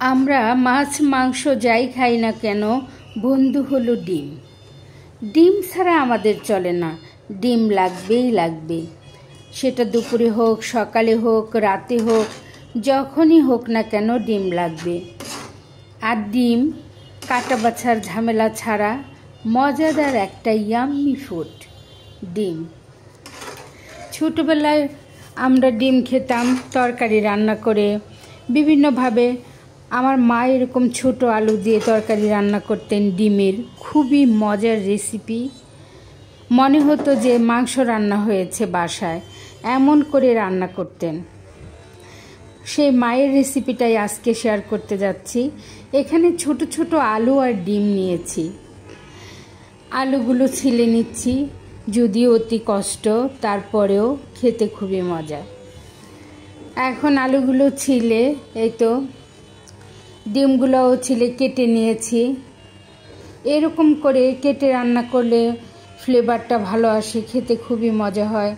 আমরা মাছ মাংস যাই খাই না কেন, বন্ধু হলো ডিম। ডিম ছাড়া আমাদের চলে না, ডিম লাগবেই লাগবে। সেটা দুপুরে হোক, সকালে হোক, রাতে হোক, যখনই হোক না কেন ডিম লাগবে। আর ডিম কাটা বাছার ঝামেলা ছাড়া মজাদার একটা ইয়াম্মি ফুড ডিম। ছোটোবেলায় আমরা ডিম খেতাম তরকারি রান্না করে বিভিন্নভাবে। আমার মা এরকম ছোট আলু দিয়ে তরকারি রান্না করতেন ডিমের, খুবই মজার রেসিপি। মনে হতো যে মাংস রান্না হয়েছে বাসায়, এমন করে রান্না করতেন। সেই মায়ের রেসিপিটাই আজকে শেয়ার করতে যাচ্ছি। এখানে ছোট ছোট আলু আর ডিম নিয়েছি। আলুগুলো ছিলে নিচ্ছি, যদিও অতি কষ্ট, তারপরেও খেতে খুবই মজা। এখন আলুগুলো ছিলে, এই তো ডিমগুলোও ছিলে কেটে নিয়েছি। এরকম করে কেটে রান্না করলে ফ্লেভারটা ভালো আসে, খেতে খুবই মজা হয়।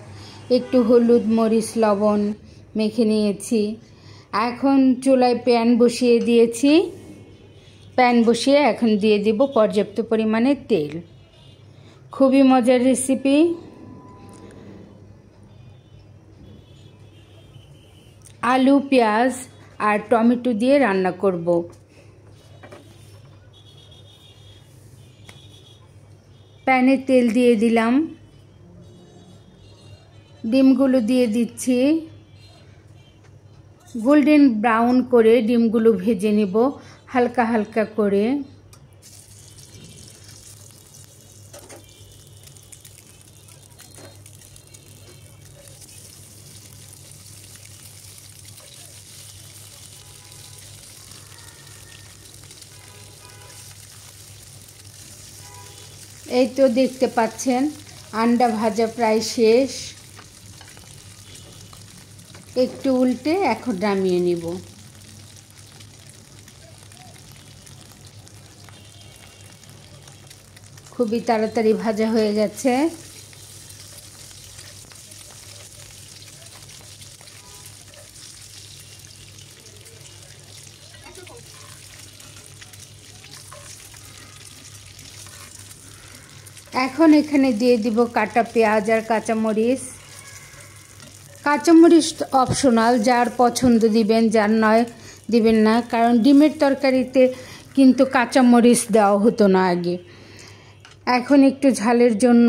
একটু হলুদ, মরিচ, লবণ মেখে নিয়েছি। এখন চুলায় প্যান বসিয়ে দিয়েছি। প্যান বসিয়ে এখন দিয়ে দিব পর্যাপ্ত পরিমাণে তেল। খুবই মজার রেসিপি। আলু, পেঁয়াজ আর টমেটো দিয়ে রান্না করব। প্যানে তেল দিয়ে দিলাম, ডিমগুলো দিয়ে দিচ্ছি। গোল্ডেন ব্রাউন করে ডিমগুলো ভেজে নেব হালকা হালকা করে। এই তো দেখতে পাচ্ছেন আন্ডা ভাজা প্রায় শেষ। একটু উল্টে এখন নামিয়ে নিব। খুবই তাড়াতাড়ি ভাজা হয়ে গেছে। এখন এখানে দিয়ে দিব কাটা পেঁয়াজ আর কাঁচামরিচ। কাঁচামরিচ অপশনাল, যার পছন্দ দিবেন, যার নয় দিবেন না, কারণ ডিমের তরকারিতে কিন্তু কাঁচামরিচ দেওয়া হতো না আগে। এখন একটু ঝালের জন্য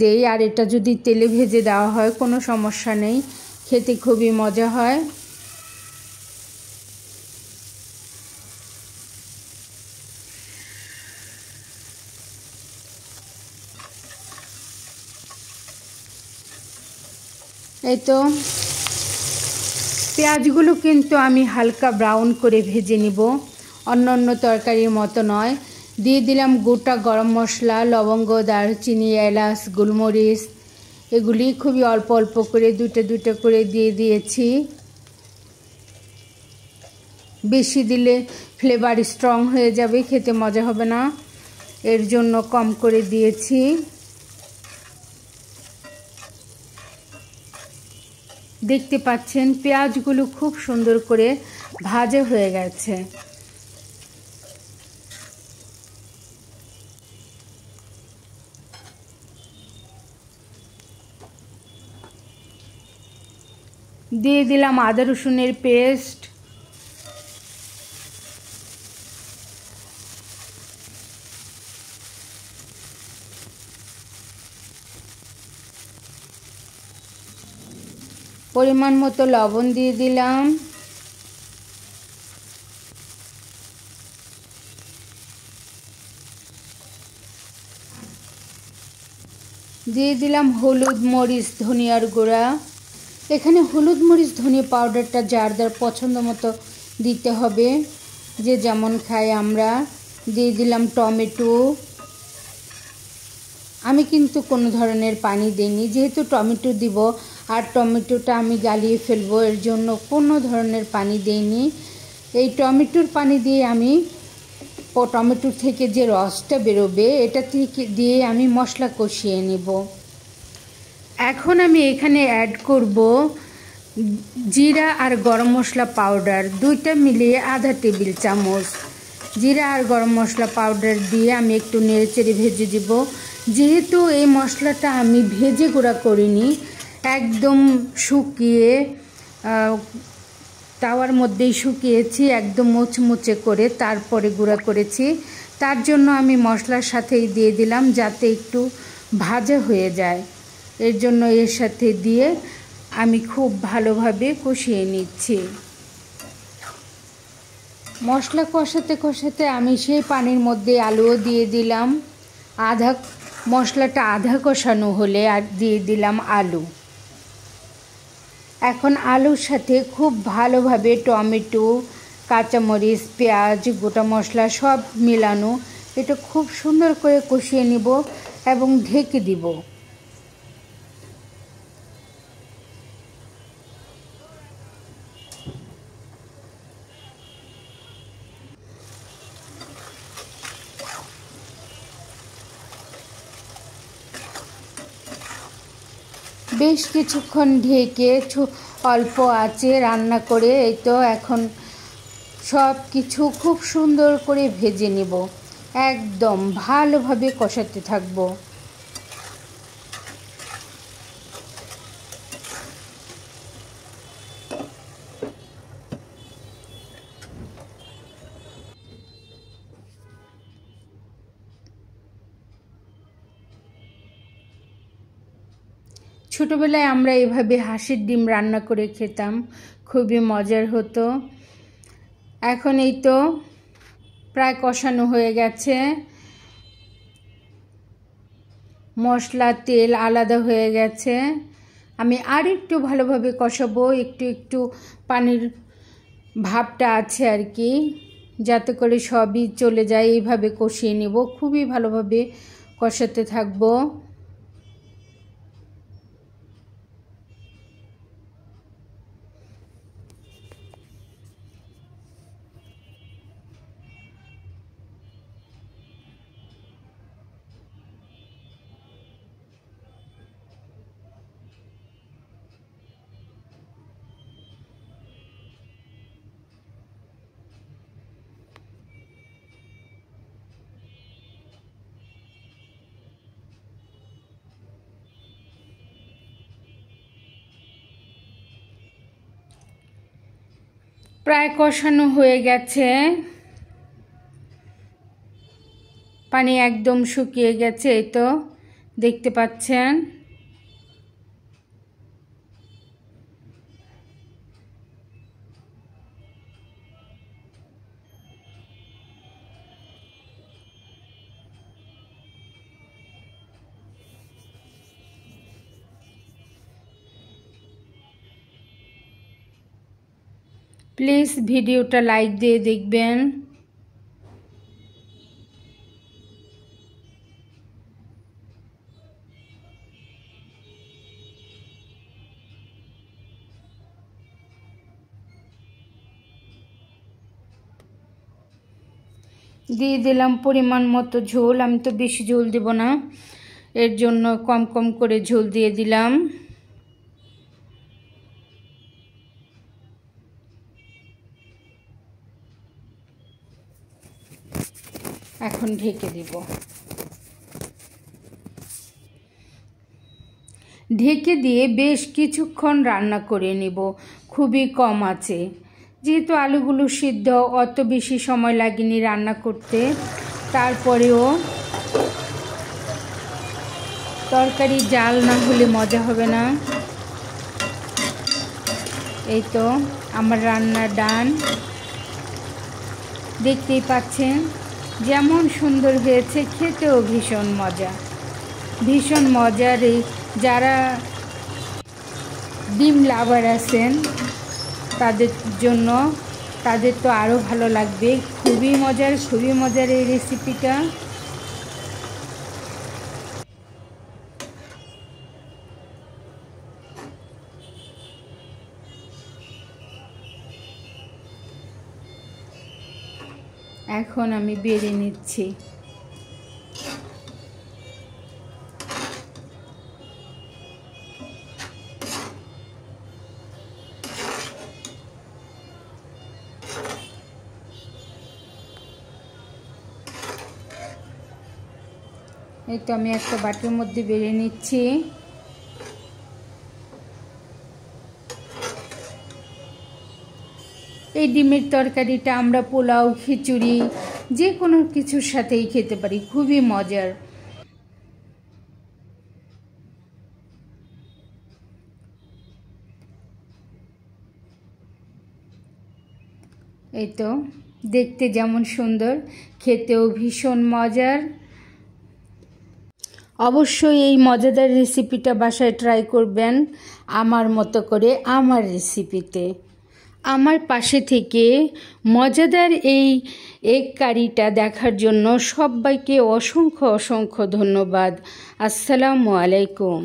দেই, আর এটা যদি তেলে ভেজে দেওয়া হয় কোনো সমস্যা নেই, খেতে খুবই মজা হয়। এই তো পেঁয়াজগুলো কিন্তু আমি হালকা ব্রাউন করে ভেজে নিব, অন্য অন্য তরকারির মতো নয়। দিয়ে দিলাম গোটা গরম মশলা, লবঙ্গ, দারচিনি, এলাচ, গোলমরিচ, এগুলি খুবই অল্প অল্প করে দুটো দুটো করে দিয়ে দিয়েছি। বেশি দিলে ফ্লেভার স্ট্রং হয়ে যাবে, খেতে মজা হবে না, এর জন্য কম করে দিয়েছি। দেখতে পাচ্ছেন পেঁয়াজগুলো খুব সুন্দর করে ভাজা হয়ে গেছে। দিয়ে দিলাম আদা রসুনের পেস্ট। পরিমাণ মতো লবণ দিয়ে দিলাম। দিয়ে দিলাম হলুদ, মরিচ, ধনিয়ার গুঁড়া। এখানে হলুদ, মরিচ, ধনিয়া পাউডারটা যার যার পছন্দ মতো দিতে হবে, যে যেমন খাই আমরা। দিয়ে দিলাম টমেটো। আমি কিন্তু কোনো ধরনের পানি দিইনি, যেহেতু টমেটো দিব আর টমেটোটা আমি গালিয়ে ফেলবো, এর জন্য কোনো ধরনের পানি দিইনি। এই টমেটোর পানি দিয়ে আমি, টমেটোর থেকে যে রসটা বেরোবে এটা থেকে দিয়ে আমি মশলা কষিয়ে নেব। এখন আমি এখানে অ্যাড করব জিরা আর গরম মশলা পাউডার দুইটা মিলিয়ে আধা টেবিল চামচ জিরা আর গরম মশলা পাউডার দিয়ে আমি একটু নেড়েচেড়ে ভেজে দিব। যেহেতু এই মশলাটা আমি ভেজে গুঁড়া করিনি, একদম শুকিয়ে তাওয়ার মধ্যেই শুকিয়েছি, একদম মুচমুচে করে তারপরে গুঁড়া করেছি। তার জন্য আমি মশলার সাথেই দিয়ে দিলাম যাতে একটু ভাজা হয়ে যায়। এর জন্য এর সাথে দিয়ে আমি খুব ভালোভাবে কষিয়ে নিচ্ছি। মশলা কষাতে কষাতে আমি সেই পানির মধ্যে আলুও দিয়ে দিলাম। মশলাটা আধা কষানো হলে আর দিয়ে দিলাম আলু। এখন আলুর সাথে খুব ভালোভাবে টমেটো, কাঁচামরিচ, পেঁয়াজ, গোটা মশলা সব মিলানো, এটা খুব সুন্দর করে কষিয়ে নিব এবং ঢেকে দিব। বেশ কিছুক্ষণ ঢেকে অল্প আঁচে রান্না করে এই তো এখন সব কিছু খুব সুন্দর করে ভেজে নেব। একদম ভালোভাবে কষাতে থাকবো। ছোটোবেলায় আমরা এভাবে হাঁসের ডিম রান্না করে খেতাম, খুবই মজার হতো। এখন এই তো প্রায় কষানো হয়ে গেছে, মশলা তেল আলাদা হয়ে গেছে। আমি আর একটু ভালোভাবে কষাবো, একটু একটু পানির ভাবটা আছে আর কি, যাতে করে সবই চলে যায়। এইভাবে কষিয়ে নেব, খুবই ভালোভাবে কষাতে থাকবো। প্রায় কষানো হয়ে গেছে, পানি একদম শুকিয়ে গেছে, এই তো দেখতে পাচ্ছেন। প্লিজ ভিডিওটা লাইক দিয়ে দেখবেন। দিয়ে দিলাম পরিমাণ মতো ঝোল, আমি তো বেশি ঝোল দেব না, এর জন্য কম কম করে ঝোল দিয়ে দিলাম। এখন ঢেকে দিব। ঢেকে দিয়ে বেশ কিছুক্ষণ রান্না করে নেব, খুবই কম আছে। যেহেতু আলুগুলো সিদ্ধ, অত বেশি সময় লাগেনি রান্না করতে। তারপরেও তরকারি জাল না হলে মজা হবে না। এই তো আমার রান্না ডান, দেখতেই পাচ্ছেন যেমন সুন্দর হয়েছে, খেতেও ভীষণ মজা, ভীষণ মজার। এই যারা ডিম লাভার আছেন তাদের জন্য, তাদের তো আরও ভালো লাগবে। খুবই মজার এই রেসিপিটা। এখন আমি বেড়ে নিচ্ছি। এই তো আমি একটা বাটির মধ্যে বেড়ে নিচ্ছি। এই ডিমের তরকারিটা আমরা পোলাও, খিচুড়ি যে কোনো কিছুর সাথেই খেতে পারি, খুবই মজার। এই তো দেখতে যেমন সুন্দর, খেতেও ভীষণ মজার। অবশ্যই এই মজাদার রেসিপিটা বাসায় ট্রাই করবেন আমার মতো করে, আমার রেসিপিতে। আমার পাশে থেকে মজাদার এই এগ কারিটা দেখার জন্য সবাইকে অসংখ্য অসংখ্য ধন্যবাদ। আসসালামু আলাইকুম।